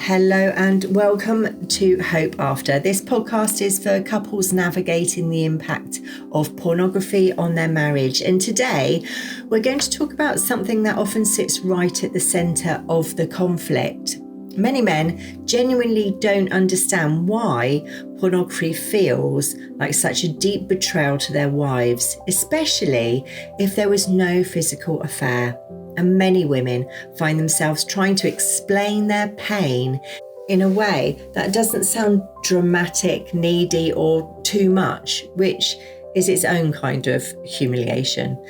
Hello and welcome to Hope After. This podcast is for couples navigating the impact of pornography on their marriage. And today we're going to talk about something that often sits right at the centre of the conflict. Many men genuinely don't understand why pornography feels like such a deep betrayal to their wives, especially if there was no physical affair. And many women find themselves trying to explain their pain in a way that doesn't sound dramatic, needy, or too much, which is its own kind of humiliation.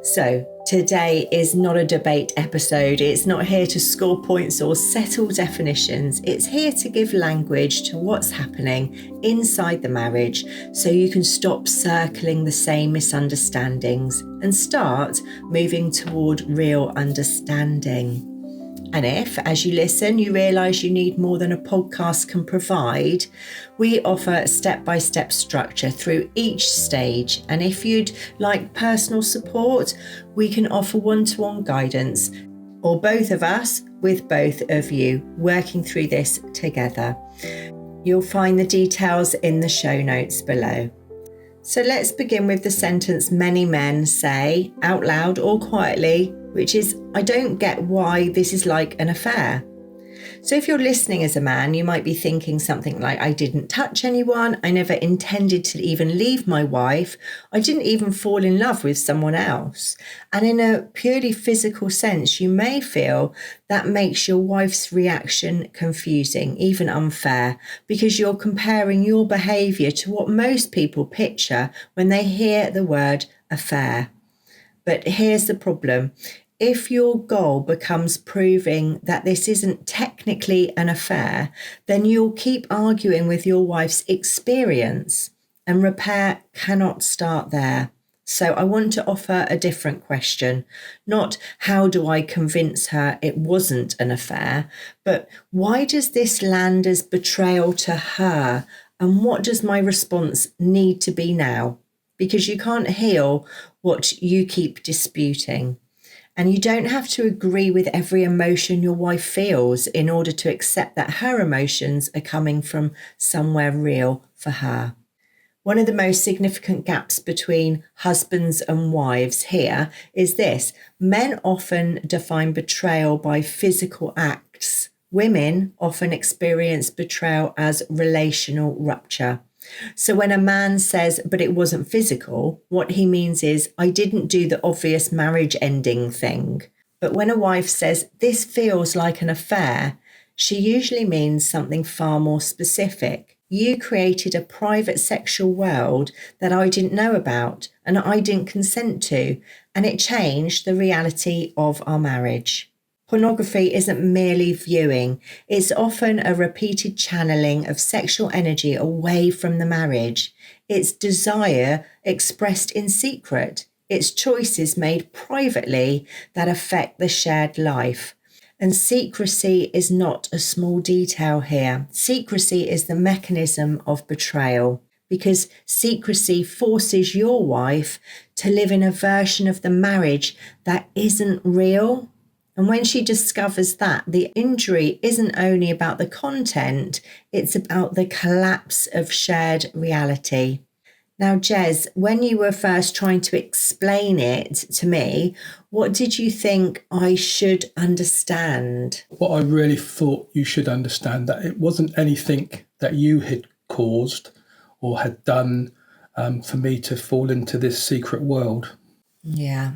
So today is not a debate episode. It's not here to score points or settle definitions. It's here to give language to what's happening inside the marriage so you can stop circling the same misunderstandings and start moving toward real understanding. And if, as you listen, you realise you need more than a podcast can provide, we offer a step-by-step structure through each stage. And if you'd like personal support, we can offer one-to-one guidance, or both of us with both of you working through this together. You'll find the details in the show notes below. So let's begin with the sentence many men say out loud or quietly, which is, I don't get why this is like an affair. So if you're listening as a man, you might be thinking something like, I didn't touch anyone. I never intended to even leave my wife. I didn't even fall in love with someone else. And in a purely physical sense, you may feel that makes your wife's reaction confusing, even unfair, because you're comparing your behaviour to what most people picture when they hear the word affair. But here's the problem. If your goal becomes proving that this isn't technically an affair, then you'll keep arguing with your wife's experience, and repair cannot start there. So I want to offer a different question. Not how do I convince her it wasn't an affair, but why does this land as betrayal to her? And what does my response need to be now? Because you can't heal what you keep disputing. And you don't have to agree with every emotion your wife feels in order to accept that her emotions are coming from somewhere real for her. One of the most significant gaps between husbands and wives here is this. Men often define betrayal by physical acts. Women often experience betrayal as relational rupture. So when a man says, but it wasn't physical, what he means is, I didn't do the obvious marriage ending thing. But when a wife says, this feels like an affair, she usually means something far more specific. You created a private sexual world that I didn't know about and I didn't consent to, and it changed the reality of our marriage. Pornography isn't merely viewing. It's often a repeated channeling of sexual energy away from the marriage. It's desire expressed in secret. It's choices made privately that affect the shared life. And secrecy is not a small detail here. Secrecy is the mechanism of betrayal, because secrecy forces your wife to live in a version of the marriage that isn't real. And when she discovers that, the injury isn't only about the content, it's about the collapse of shared reality. Now, Jez, when you were first trying to explain it to me, what did you think I should understand? What I really thought you should understand, that it wasn't anything that you had caused or had done for me to fall into this secret world. Yeah.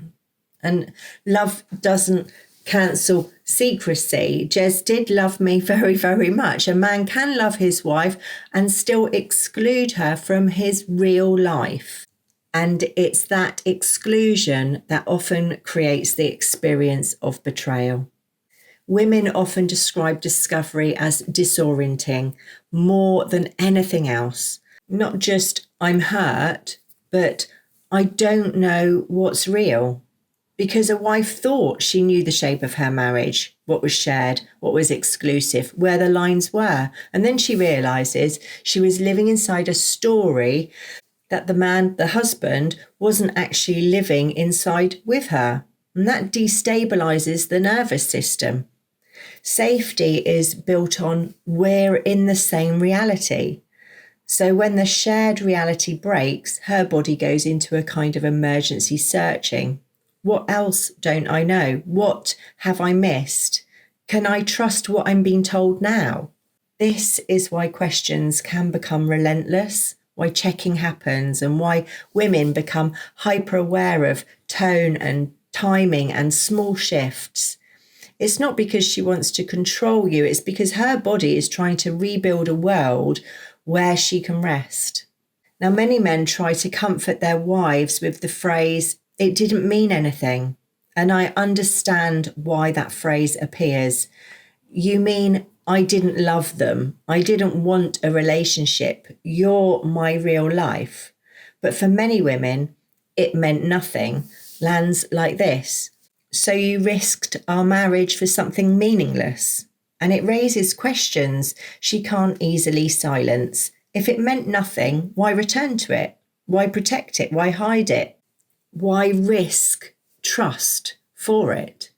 And love doesn't cancel secrecy. Jez did love me very, very much. A man can love his wife and still exclude her from his real life. And it's that exclusion that often creates the experience of betrayal. Women often describe discovery as disorienting more than anything else. Not just I'm hurt, but I don't know what's real. Because a wife thought she knew the shape of her marriage, what was shared, what was exclusive, where the lines were. And then she realises she was living inside a story that the man, the husband, wasn't actually living inside with her. And that destabilises the nervous system. Safety is built on we're in the same reality. So when the shared reality breaks, her body goes into a kind of emergency searching. What else don't I know? What have I missed? Can I trust what I'm being told now? This is why questions can become relentless, why checking happens, and why women become hyper aware of tone and timing and small shifts. It's not because she wants to control you, it's because her body is trying to rebuild a world where she can rest. Now, many men try to comfort their wives with the phrase, "It didn't mean anything." And I understand why that phrase appears. You mean, I didn't love them. I didn't want a relationship. You're my real life. But for many women, "it meant nothing" lands like this. "So you risked our marriage for something meaningless?" And it raises questions she can't easily silence. If it meant nothing, why return to it? Why protect it? Why hide it? Why risk trust for it?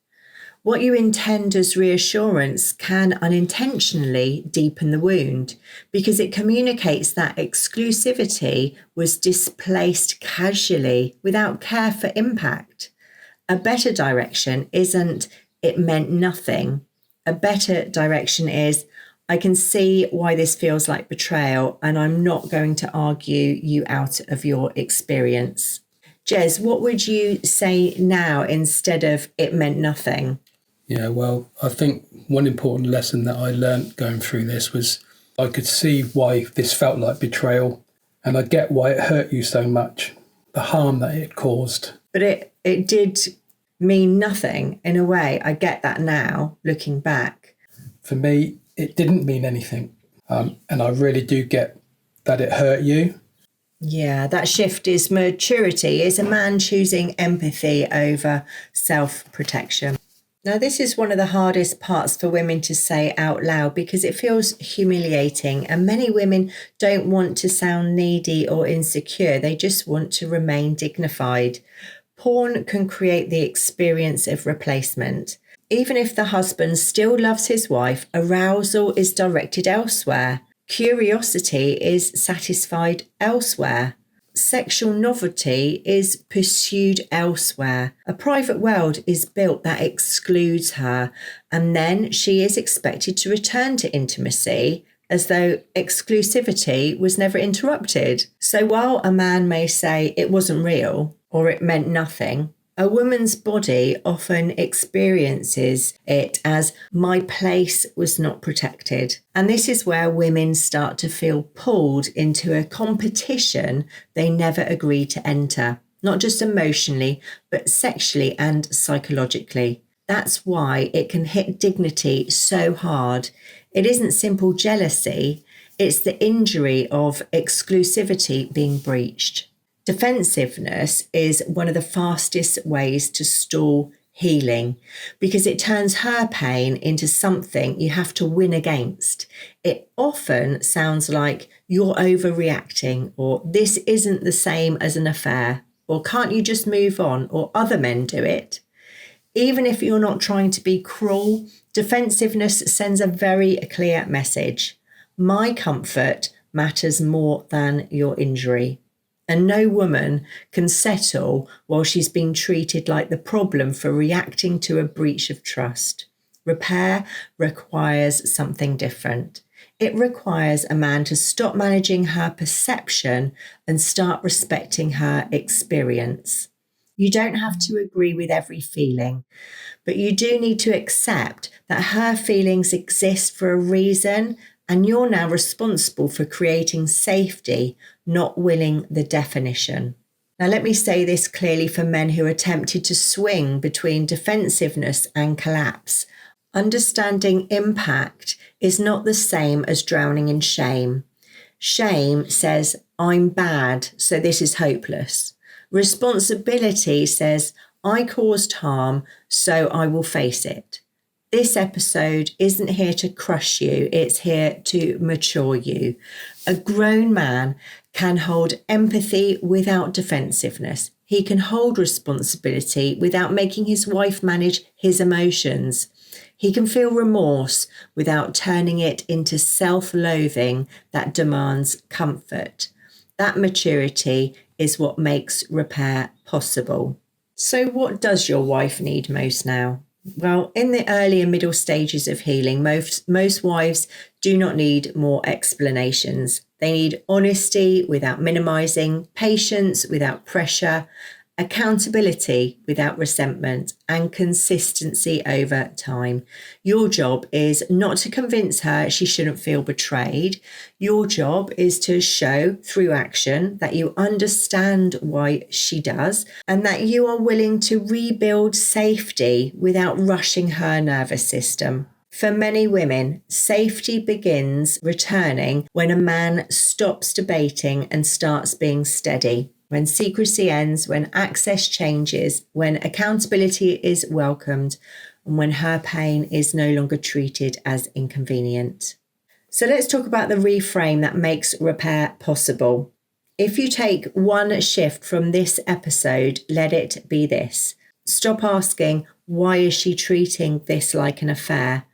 What you intend as reassurance can unintentionally deepen the wound because it communicates that exclusivity was displaced casually without care for impact. A better direction isn't "it meant nothing." A better direction is, "I can see why this feels like betrayal, and I'm not going to argue you out of your experience." Jez, what would you say now instead of "it meant nothing"? Yeah, well, I think one important lesson that I learned going through this was I could see why this felt like betrayal, and I get why it hurt you so much, the harm that it caused. But it did mean nothing in a way. I get that now, looking back. For me, it didn't mean anything. And I really do get that it hurt you. Yeah, that shift is maturity. It's a man choosing empathy over self-protection. Now, this is one of the hardest parts for women to say out loud because it feels humiliating, and many women don't want to sound needy or insecure. They just want to remain dignified. Porn can create the experience of replacement. Even if the husband still loves his wife, arousal is directed elsewhere. Curiosity is satisfied elsewhere. Sexual novelty is pursued elsewhere. A private world is built that excludes her, and then she is expected to return to intimacy as though exclusivity was never interrupted. So while a man may say it wasn't real or it meant nothing, a woman's body often experiences it as "my place was not protected." And this is where women start to feel pulled into a competition they never agreed to enter, not just emotionally, but sexually and psychologically. That's why it can hit dignity so hard. It isn't simple jealousy, it's the injury of exclusivity being breached. Defensiveness is one of the fastest ways to stall healing because it turns her pain into something you have to win against. It often sounds like "you're overreacting," or "this isn't the same as an affair," or "can't you just move on," or "other men do it." Even if you're not trying to be cruel, defensiveness sends a very clear message. My comfort matters more than your injury. And no woman can settle while she's being treated like the problem for reacting to a breach of trust. Repair requires something different. It requires a man to stop managing her perception and start respecting her experience. You don't have to agree with every feeling, but you do need to accept that her feelings exist for a reason, and you're now responsible for creating safety, not willing the definition. Now, let me say this clearly for men who are tempted to swing between defensiveness and collapse. Understanding impact is not the same as drowning in shame. Shame says, "I'm bad, so this is hopeless." Responsibility says, "I caused harm, so I will face it." This episode isn't here to crush you, it's here to mature you. A grown man can hold empathy without defensiveness. He can hold responsibility without making his wife manage his emotions. He can feel remorse without turning it into self-loathing that demands comfort. That maturity is what makes repair possible. So what does your wife need most now? Well, in the early and middle stages of healing, most wives do not need more explanations. They need honesty without minimizing, patience without pressure, accountability without resentment, and consistency over time. Your job is not to convince her she shouldn't feel betrayed. Your job is to show through action that you understand why she does and that you are willing to rebuild safety without rushing her nervous system. For many women, safety begins returning when a man stops debating and starts being steady. When secrecy ends, when access changes, when accountability is welcomed, and when her pain is no longer treated as inconvenient. So let's talk about the reframe that makes repair possible. If you take one shift from this episode, let it be this. Stop asking, why is she treating this like an affair?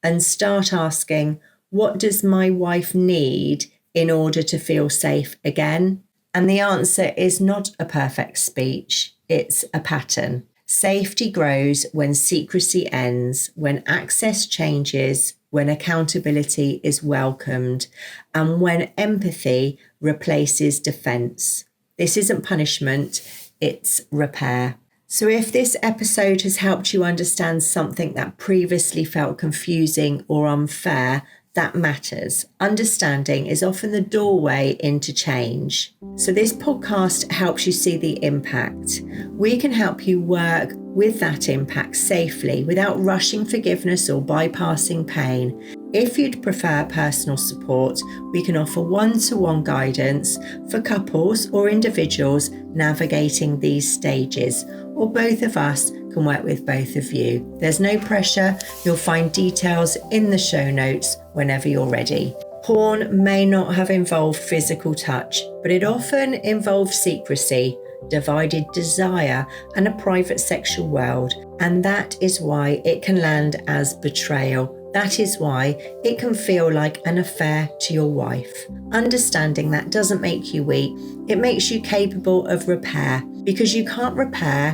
And start asking, what does my wife need in order to feel safe again? And the answer is not a perfect speech, it's a pattern. Safety grows when secrecy ends, when access changes, when accountability is welcomed, and when empathy replaces defense. This isn't punishment, it's repair. So if this episode has helped you understand something that previously felt confusing or unfair, that matters. Understanding is often the doorway into change. So this podcast helps you see the impact. We can help you work with that impact safely without rushing forgiveness or bypassing pain. If you'd prefer personal support, we can offer one-to-one guidance for couples or individuals navigating these stages, or both of us can work with both of you. There's no pressure. You'll find details in the show notes whenever you're ready. Porn may not have involved physical touch, but it often involves secrecy, divided desire, and a private sexual world. And that is why it can land as betrayal. That is why it can feel like an affair to your wife. Understanding that doesn't make you weak. It makes you capable of repair, because you can't repair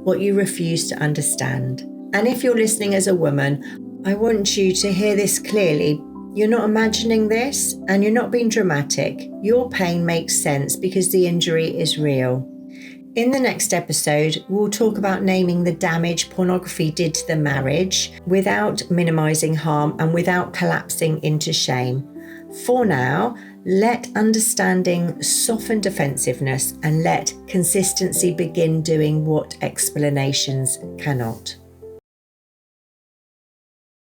what you refuse to understand. And if you're listening as a woman, I want you to hear this clearly. You're not imagining this and you're not being dramatic. Your pain makes sense because the injury is real. In the next episode, we'll talk about naming the damage pornography did to the marriage without minimizing harm and without collapsing into shame. For now, let understanding soften defensiveness and let consistency begin doing what explanations cannot.